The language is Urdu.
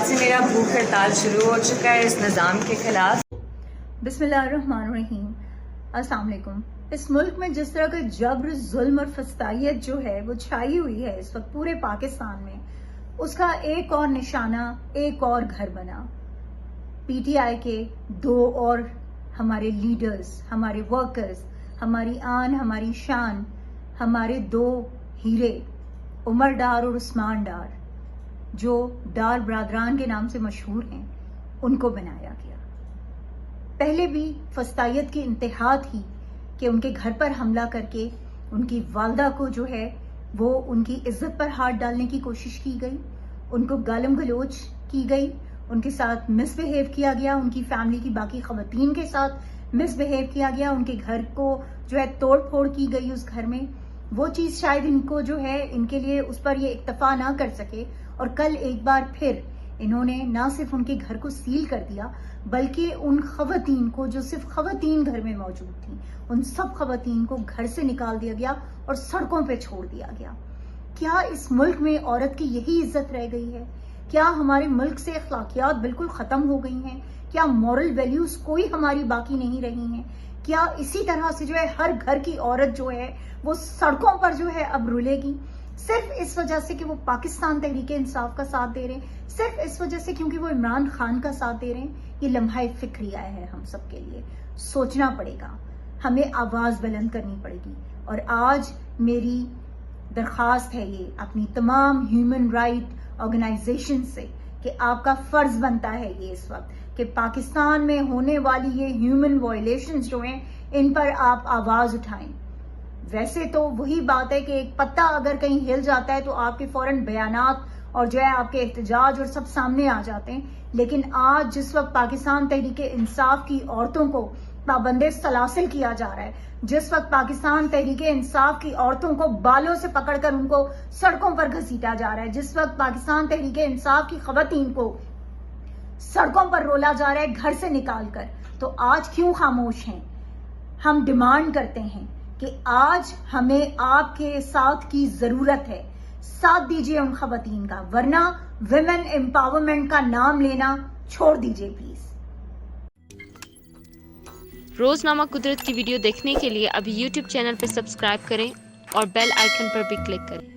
سے میرا بھوک ہڑتال شروع ہو چکا ہے اس نظام کے خلاف. بسم اللہ الرحمن الرحیم. السلام علیکم. اس ملک میں جس طرح کا جبر، ظلم اور فسطائیت جو ہے وہ چھائی ہوئی ہے اس وقت پورے پاکستان میں، اس کا ایک اور نشانہ ایک اور گھر بنا. پی ٹی آئی کے دو اور ہمارے لیڈرز، ہمارے ورکرز، ہماری آن، ہماری شان، ہمارے دو ہیرے عمر ڈار اور عثمان ڈار، جو ڈار برادران کے نام سے مشہور ہیں، ان کو بنایا گیا. پہلے بھی فسطائیت کی انتہا تھی کہ ان کے گھر پر حملہ کر کے ان کی والدہ کو جو ہے وہ ان کی عزت پر ہاتھ ڈالنے کی کوشش کی گئی، ان کو گالم گلوچ کی گئی، ان کے ساتھ مس بہیو کیا گیا، ان کی فیملی کی باقی خواتین کے ساتھ مس بہیو کیا گیا، ان کے گھر کو جو ہے توڑ پھوڑ کی گئی اس گھر میں. وہ چیز شاید ان کو جو ہے ان کے لیے اس پر یہ اکتفا نہ کر سکے، اور کل ایک بار پھر انہوں نے نہ صرف ان کے گھر کو سیل کر دیا بلکہ ان خواتین کو جو صرف خواتین گھر میں موجود تھیں، ان سب خواتین کو گھر سے نکال دیا گیا اور سڑکوں پہ چھوڑ دیا گیا. کیا اس ملک میں عورت کی یہی عزت رہ گئی ہے؟ کیا ہمارے ملک سے اخلاقیات بالکل ختم ہو گئی ہیں؟ کیا مورل ویلیوز کوئی ہماری باقی نہیں رہی ہیں؟ کیا اسی طرح سے جو ہے ہر گھر کی عورت جو ہے وہ سڑکوں پر جو ہے اب رولے گی، صرف اس وجہ سے کہ وہ پاکستان تحریک انصاف کا ساتھ دے رہے ہیں، صرف اس وجہ سے کیونکہ وہ عمران خان کا ساتھ دے رہے ہیں؟ یہ لمحہ فکری آیا ہے ہم سب کے لیے. سوچنا پڑے گا، ہمیں آواز بلند کرنی پڑے گی. اور آج میری درخواست ہے یہ اپنی تمام ہیومن رائٹ آرگنائزیشن سے کہ آپ کا فرض بنتا ہے یہ اس وقت کہ پاکستان میں ہونے والی یہ ہیومن وائلیشنز جو ہیں ان پر آپ آواز اٹھائیں. ویسے تو وہی بات ہے کہ ایک پتا اگر کہیں ہل جاتا ہے تو آپ کے فوراً بیانات اور جو ہے آپ کے احتجاج اور سب سامنے آ جاتے ہیں، لیکن آج جس وقت پاکستان تحریک انصاف کی عورتوں کو پابند سلاسل کیا جا رہا ہے، جس وقت پاکستان تحریک انصاف کی عورتوں کو بالوں سے پکڑ کر ان کو سڑکوں پر گھسیٹا جا رہا ہے، جس وقت پاکستان تحریک انصاف کی خواتین کو سڑکوں پر رولا جا رہا ہے گھر سے نکال کر، تو آج کیوں خاموش ہیں؟ ہم ڈیمانڈ کرتے ہیں کہ آج ہمیں آپ کے ساتھ کی ضرورت ہے. ساتھ دیجیے ان خواتین کا، ورنہ ویمن امپاورمنٹ کا نام لینا چھوڑ دیجیے پلیز. روزنامہ قدرت کی ویڈیو دیکھنے کے لیے ابھی یوٹیوب چینل پر سبسکرائب کریں اور بیل آئیکن پر بھی کلک کریں.